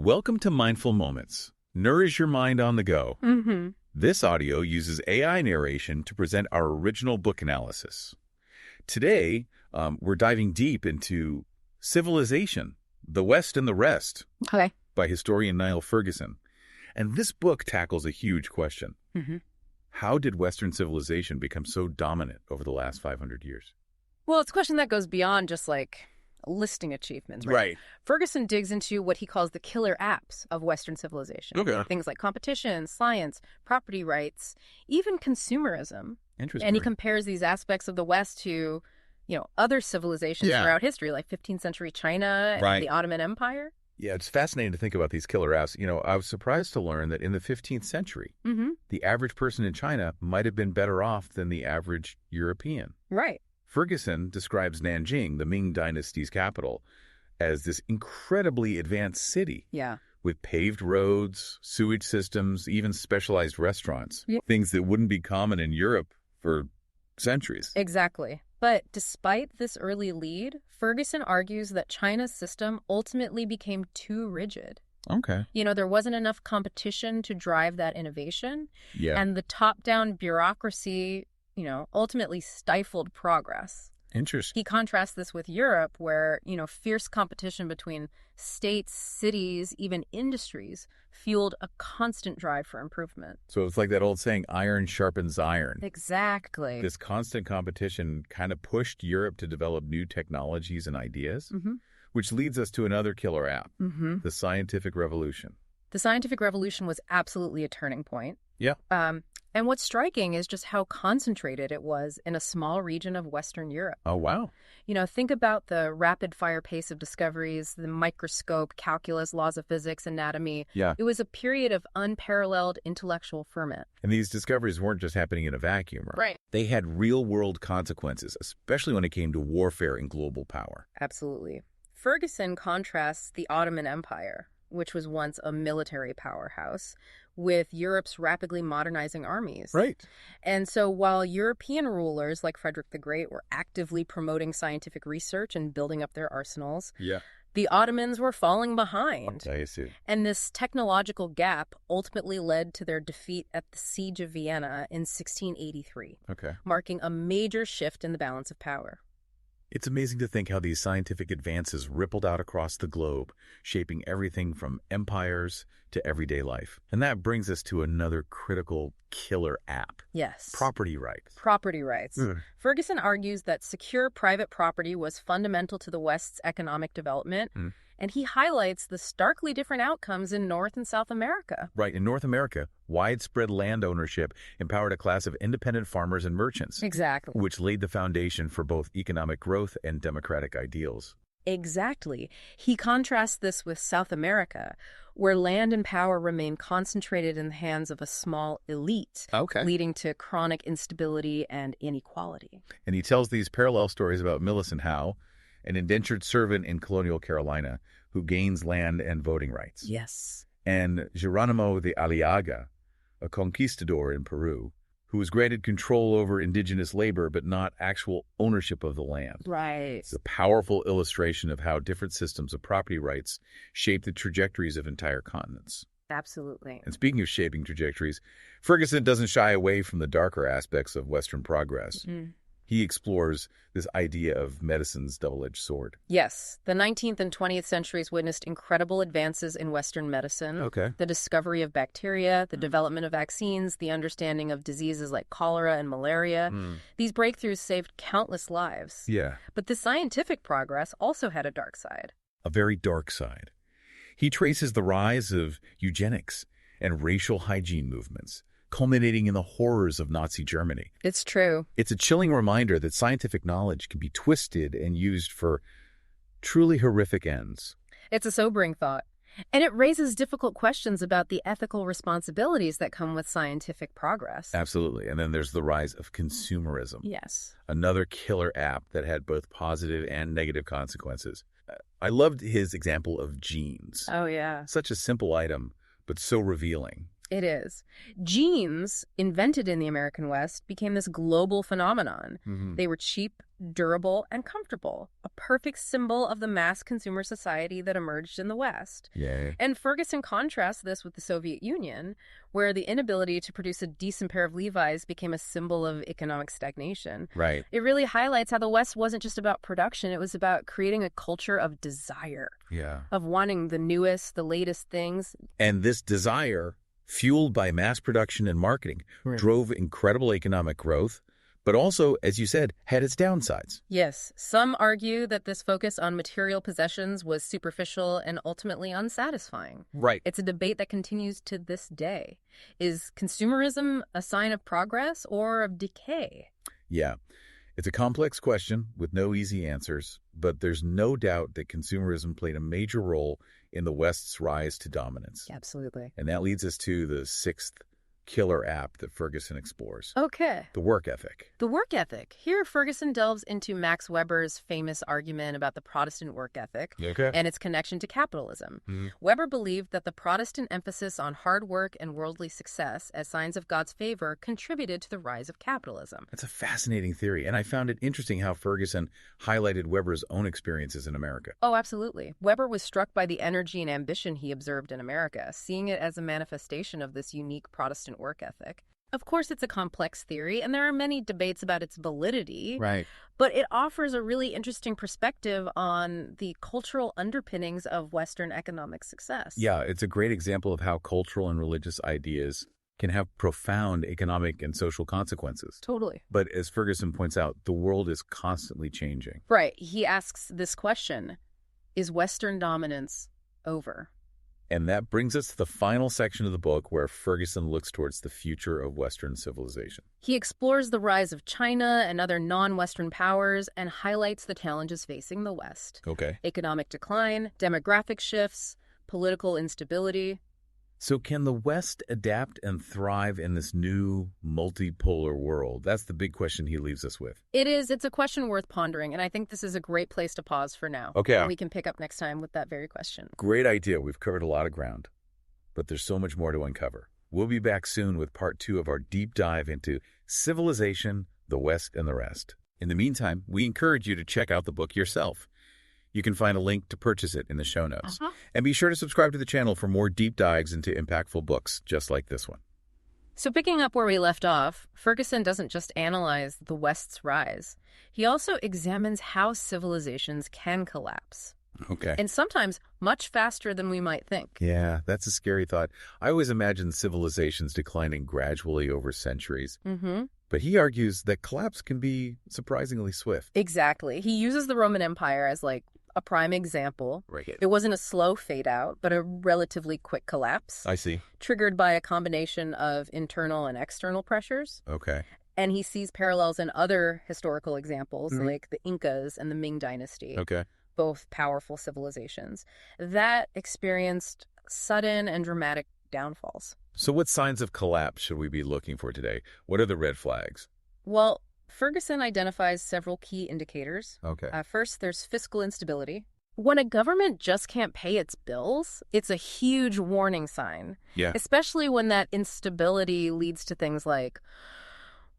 Welcome to Mindful Moments. Nourish your mind on the go. This audio uses AI narration to present our original book analysis. Today, we're diving deep into Civilization, The West and the Rest by historian Niall Ferguson. And this book tackles a huge question. How did Western civilization become so dominant over the last 500 years? Well, it's a question that goes beyond just like listing achievements, right? Ferguson digs into what he calls the killer apps of Western civilization. Things like competition, science, property rights, even consumerism. Interesting. And he compares these aspects of the West to, other civilizations throughout history, like 15th century China and the Ottoman Empire. Yeah, it's fascinating to think about these killer apps. I was surprised to learn that in the 15th century, the average person in China might have been better off than the average European. Right. Ferguson describes Nanjing, the Ming Dynasty's capital, as this incredibly advanced city. With paved roads, sewage systems, even specialized restaurants. Things that wouldn't be common in Europe for centuries. Exactly. But despite this early lead, Ferguson argues that China's system ultimately became too rigid. There wasn't enough competition to drive that innovation. And the top-down bureaucracy, ultimately stifled progress. Interesting. He contrasts this with Europe, where, fierce competition between states, cities, even industries fueled a constant drive for improvement. So it's like that old saying, iron sharpens iron. Exactly. This constant competition kind of pushed Europe to develop new technologies and ideas, which leads us to another killer app, the scientific revolution. The scientific revolution was absolutely a turning point. And what's striking is just how concentrated it was in a small region of Western Europe. Oh, wow. Think about the rapid-fire pace of discoveries, the microscope, calculus, laws of physics, anatomy. It was a period of unparalleled intellectual ferment. And these discoveries weren't just happening in a vacuum, right? They had real-world consequences, especially when it came to warfare and global power. Absolutely. Ferguson contrasts the Ottoman Empire, which was once a military powerhouse, with Europe's rapidly modernizing armies. Right. And so while European rulers like Frederick the Great were actively promoting scientific research and building up their arsenals, the Ottomans were falling behind. I see. And this technological gap ultimately led to their defeat at the Siege of Vienna in 1683, marking a major shift in the balance of power. It's amazing to think how these scientific advances rippled out across the globe, shaping everything from empires to everyday life. And that brings us to another critical killer app. Property rights. Property rights. Ferguson argues that secure private property was fundamental to the West's economic development, and he highlights the starkly different outcomes in North and South America. Right. In North America, widespread land ownership empowered a class of independent farmers and merchants. Exactly. Which laid the foundation for both economic growth and democratic ideals. Exactly. He contrasts this with South America, where land and power remain concentrated in the hands of a small elite, leading to chronic instability and inequality. And he tells these parallel stories about Millicent Howe, an indentured servant in colonial Carolina who gains land and voting rights. And Geronimo de Aliaga, a conquistador in Peru, who was granted control over indigenous labor but not actual ownership of the land. It's a powerful illustration of how different systems of property rights shape the trajectories of entire continents. Absolutely. And speaking of shaping trajectories, Ferguson doesn't shy away from the darker aspects of Western progress. He explores this idea of medicine's double-edged sword. Yes. The 19th and 20th centuries witnessed incredible advances in Western medicine. The discovery of bacteria, the development of vaccines, the understanding of diseases like cholera and malaria. These breakthroughs saved countless lives. But the scientific progress also had a dark side. A very dark side. He traces the rise of eugenics and racial hygiene movements, culminating in the horrors of Nazi Germany. It's true. It's a chilling reminder that scientific knowledge can be twisted and used for truly horrific ends. It's a sobering thought. And it raises difficult questions about the ethical responsibilities that come with scientific progress. Absolutely. And then there's the rise of consumerism. Another killer app that had both positive and negative consequences. I loved his example of jeans. Such a simple item, but so revealing. It is. Jeans, invented in the American West, became this global phenomenon. They were cheap, durable, and comfortable, a perfect symbol of the mass consumer society that emerged in the West. Yeah. And Ferguson contrasts this with the Soviet Union, where the inability to produce a decent pair of Levi's became a symbol of economic stagnation. Right. It really highlights how the West wasn't just about production, it was about creating a culture of desire. Yeah. Of wanting the newest, the latest things. And this desire, fueled by mass production and marketing, drove incredible economic growth, but also, as you said, had its downsides. Yes, some argue that this focus on material possessions was superficial and ultimately unsatisfying. Right. It's a debate that continues to this day. Is consumerism a sign of progress or of decay? Yeah. It's a complex question with no easy answers, but there's no doubt that consumerism played a major role in the West's rise to dominance. Absolutely. And that leads us to the sixth killer app that Ferguson explores. Okay. The work ethic. The work ethic. Here, Ferguson delves into Max Weber's famous argument about the Protestant work ethic and its connection to capitalism. Weber believed that the Protestant emphasis on hard work and worldly success as signs of God's favor contributed to the rise of capitalism. That's a fascinating theory, and I found it interesting how Ferguson highlighted Weber's own experiences in America. Oh, absolutely. Weber was struck by the energy and ambition he observed in America, seeing it as a manifestation of this unique Protestant work ethic. Of course, it's a complex theory, and there are many debates about its validity. Right. But it offers a really interesting perspective on the cultural underpinnings of Western economic success. Yeah, it's a great example of how cultural and religious ideas can have profound economic and social consequences. Totally. But as Ferguson points out, the world is constantly changing. Right. He asks this question, is Western dominance over? And that brings us to the final section of the book where Ferguson looks towards the future of Western civilization. He explores the rise of China and other non-Western powers and highlights the challenges facing the West. Okay. Economic decline, demographic shifts, political instability. So can the West adapt and thrive in this new multipolar world? That's the big question he leaves us with. It is. It's a question worth pondering, and I think this is a great place to pause for now. Okay. And we can pick up next time with that very question. Great idea. We've covered a lot of ground, but there's so much more to uncover. We'll be back soon with part 2 of our deep dive into civilization, the West, and the rest. In the meantime, we encourage you to check out the book yourself. You can find a link to purchase it in the show notes. And be sure to subscribe to the channel for more deep dives into impactful books just like this one. So picking up where we left off, Ferguson doesn't just analyze the West's rise. He also examines how civilizations can collapse. Okay. And sometimes much faster than we might think. Yeah, that's a scary thought. I always imagined civilizations declining gradually over centuries. But he argues that collapse can be surprisingly swift. Exactly. He uses the Roman Empire as a prime example. Right. It wasn't a slow fade out, but a relatively quick collapse. I see. Triggered by a combination of internal and external pressures. Okay. And he sees parallels in other historical examples, like the Incas and the Ming Dynasty. Okay. Both powerful civilizations that experienced sudden and dramatic downfalls. So what signs of collapse should we be looking for today? What are the red flags? Well, Ferguson identifies several key indicators. Okay. First, there's fiscal instability. When a government just can't pay its bills, it's a huge warning sign. Yeah. Especially when that instability leads to things like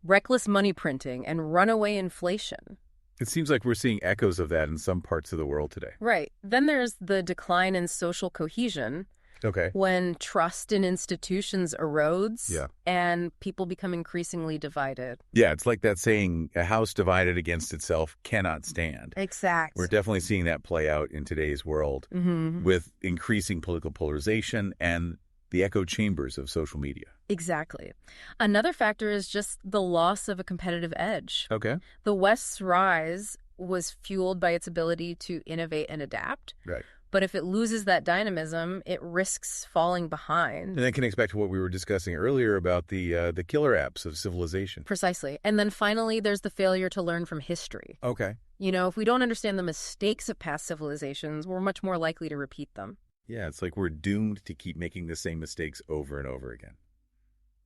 reckless money printing and runaway inflation. It seems like we're seeing echoes of that in some parts of the world today. Right. Then there's the decline in social cohesion. Okay. When trust in institutions erodes Yeah. and people become increasingly divided. Yeah, it's like that saying, a house divided against itself cannot stand. Exactly. We're definitely seeing that play out in today's world with increasing political polarization and the echo chambers of social media. Exactly. Another factor is just the loss of a competitive edge. Okay. The West's rise was fueled by its ability to innovate and adapt. Right. But if it loses that dynamism, it risks falling behind. And that connects back to what we were discussing earlier about the killer apps of civilization. Precisely. And then finally, there's the failure to learn from history. Okay. You know, if we don't understand the mistakes of past civilizations, we're much more likely to repeat them. Yeah, it's like we're doomed to keep making the same mistakes over and over again.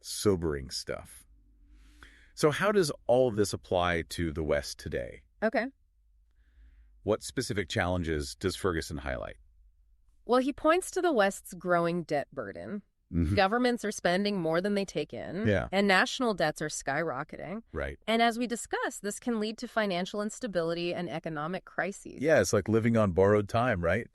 Sobering stuff. So how does all of this apply to the West today? Okay. What specific challenges does Ferguson highlight? Well, he points to the West's growing debt burden. Governments are spending more than they take in. Yeah. And national debts are skyrocketing. Right. And as we discussed, this can lead to financial instability and economic crises. Yeah, it's like living on borrowed time, right?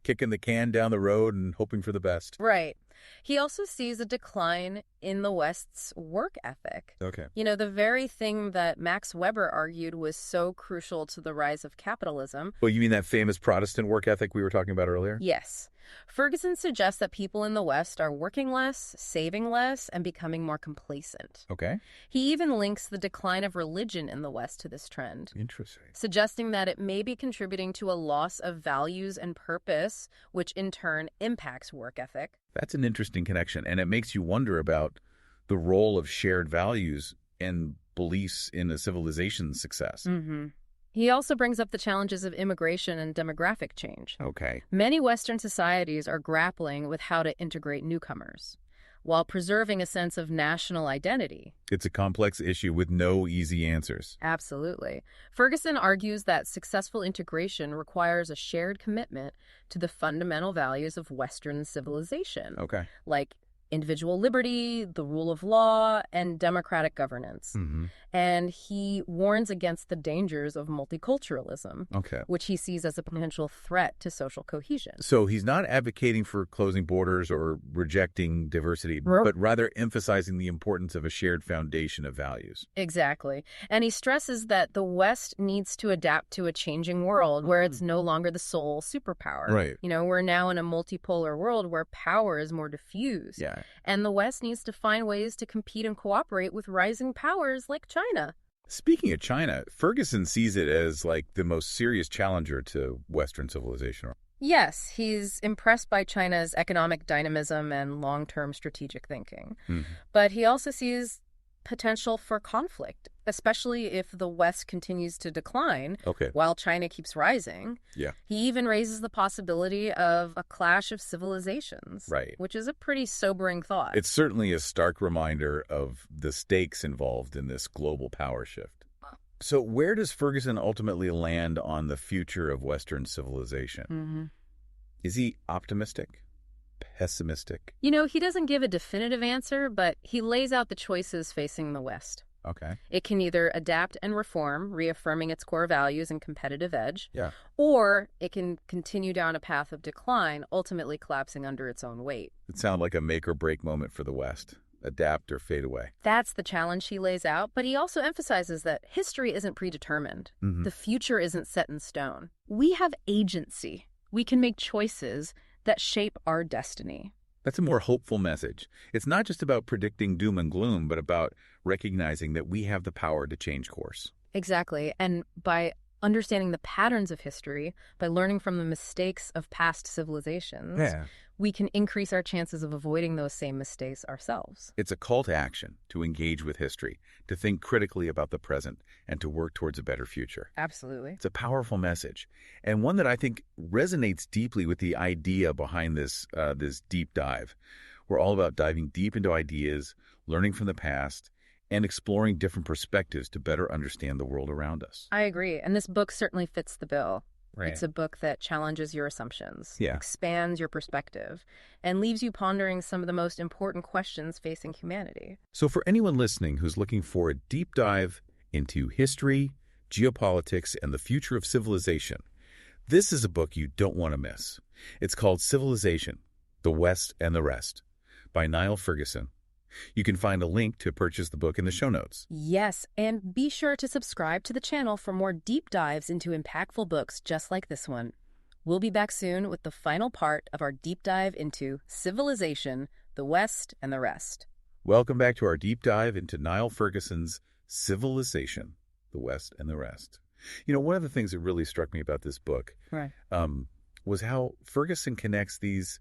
Kicking the can down the road and hoping for the best. Right. He also sees a decline in the West's work ethic. Okay. You know, the very thing that Max Weber argued was so crucial to the rise of capitalism. Well, you mean that famous Protestant work ethic we were talking about earlier? Yes. Ferguson suggests that people in the West are working less, saving less, and becoming more complacent. Okay. He even links the decline of religion in the West to this trend. Interesting. Suggesting that it may be contributing to a loss of values and purpose, which in turn impacts work ethic. That's an interesting connection, and it makes you wonder about the role of shared values and beliefs in a civilization's success. He also brings up the challenges of immigration and demographic change. Okay. Many Western societies are grappling with how to integrate newcomers while preserving a sense of national identity. It's a complex issue with no easy answers. Absolutely. Ferguson argues that successful integration requires a shared commitment to the fundamental values of Western civilization. Okay. Like individual liberty, the rule of law, and democratic governance. And he warns against the dangers of multiculturalism, which he sees as a potential threat to social cohesion. So he's not advocating for closing borders or rejecting diversity, but rather emphasizing the importance of a shared foundation of values. Exactly. And he stresses that the West needs to adapt to a changing world where it's no longer the sole superpower. Right. You know, we're now in a multipolar world where power is more diffused. Yeah. And the West needs to find ways to compete and cooperate with rising powers like China. Speaking of China, Ferguson sees it as like the most serious challenger to Western civilization. Yes, he's impressed by China's economic dynamism and long-term strategic thinking. But he also sees potential for conflict, especially if the West continues to decline while China keeps rising. Yeah. He even raises the possibility of a clash of civilizations, which is a pretty sobering thought. It's certainly a stark reminder of the stakes involved in this global power shift. So where does Ferguson ultimately land on the future of Western civilization? Is he optimistic? Pessimistic? You know, he doesn't give a definitive answer, but he lays out the choices facing the West. Okay. It can either adapt and reform, reaffirming its core values and competitive edge, Yeah. or it can continue down a path of decline, ultimately collapsing under its own weight. It sounds like a make or break moment for the West. Adapt or fade away. That's the challenge he lays out, but he also emphasizes that history isn't predetermined. The future isn't set in stone. We have agency. We can make choices that shape our destiny. That's a more hopeful message. It's not just about predicting doom and gloom, but about recognizing that we have the power to change course. Exactly. And by understanding the patterns of history, by learning from the mistakes of past civilizations, we can increase our chances of avoiding those same mistakes ourselves. It's a call to action, to engage with history, to think critically about the present, and to work towards a better future. Absolutely. It's a powerful message, and one that I think resonates deeply with the idea behind this deep dive. We're all about diving deep into ideas, learning from the past, and exploring different perspectives to better understand the world around us. I agree, and this book certainly fits the bill. Right. It's a book that challenges your assumptions, Yeah. expands your perspective, and leaves you pondering some of the most important questions facing humanity. So for anyone listening who's looking for a deep dive into history, geopolitics, and the future of civilization, this is a book you don't want to miss. It's called Civilization, The West and the Rest by Niall Ferguson. You can find a link to purchase the book in the show notes. Yes, and be sure to subscribe to the channel for more deep dives into impactful books just like this one. We'll be back soon with the final part of our deep dive into Civilization, The West and the Rest. Welcome back to our deep dive into Niall Ferguson's Civilization, The West and the Rest. You know, one of the things that really struck me about this book was how Ferguson connects these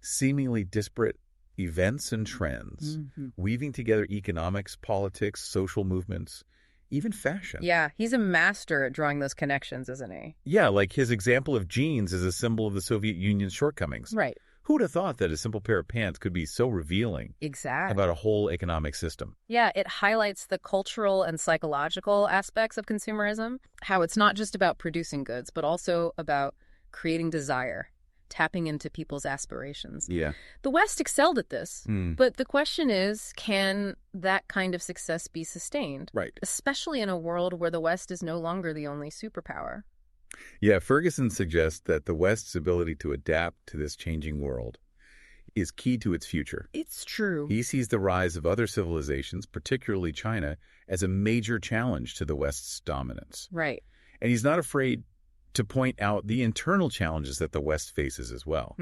seemingly disparate events and trends, weaving together economics, politics, social movements, even fashion. Yeah, he's a master at drawing those connections, isn't he? Yeah, like his example of jeans as a symbol of the Soviet Union's shortcomings. Right. Who would have thought that a simple pair of pants could be so revealing about a whole economic system? Yeah, it highlights the cultural and psychological aspects of consumerism, how it's not just about producing goods, but also about creating desire tapping into people's aspirations. Yeah. The West excelled at this, but the question is, can that kind of success be sustained? Right. Especially in a world where the West is no longer the only superpower. Yeah, Ferguson suggests that the West's ability to adapt to this changing world is key to its future. It's true. He sees the rise of other civilizations, particularly China, as a major challenge to the West's dominance. Right. And he's not afraid to point out the internal challenges that the West faces as well,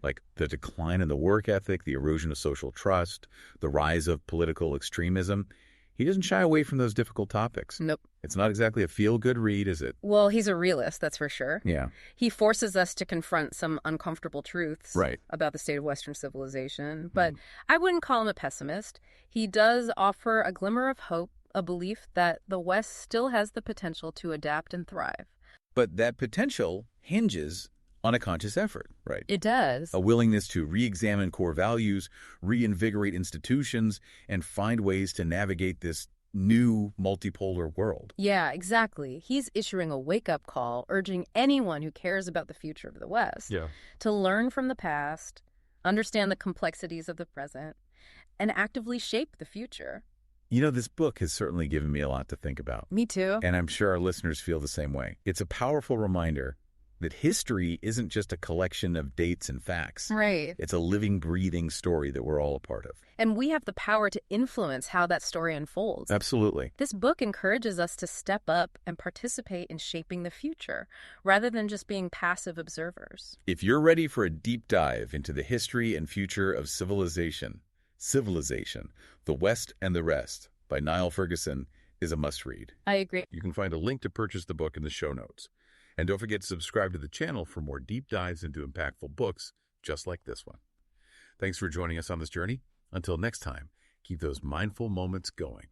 like the decline in the work ethic, the erosion of social trust, the rise of political extremism. He doesn't shy away from those difficult topics. Nope. It's not exactly a feel-good read, is it? Well, he's a realist, that's for sure. Yeah. He forces us to confront some uncomfortable truths about the state of Western civilization. But I wouldn't call him a pessimist. He does offer a glimmer of hope, a belief that the West still has the potential to adapt and thrive. But that potential hinges on a conscious effort, right? It does. A willingness to re-examine core values, reinvigorate institutions, and find ways to navigate this new multipolar world. Yeah, exactly. He's issuing a wake-up call, urging anyone who cares about the future of the West to learn from the past, understand the complexities of the present, and actively shape the future. You know, this book has certainly given me a lot to think about. Me too. And I'm sure our listeners feel the same way. It's a powerful reminder that history isn't just a collection of dates and facts. Right. It's a living, breathing story that we're all a part of. And we have the power to influence how that story unfolds. Absolutely. This book encourages us to step up and participate in shaping the future, rather than just being passive observers. If you're ready for a deep dive into the history and future of Civilization, The West and the Rest by Niall Ferguson is a must-read. I agree. You can find a link to purchase the book in the show notes. And don't forget to subscribe to the channel for more deep dives into impactful books just like this one. Thanks for joining us on this journey. Until next time, keep those mindful moments going.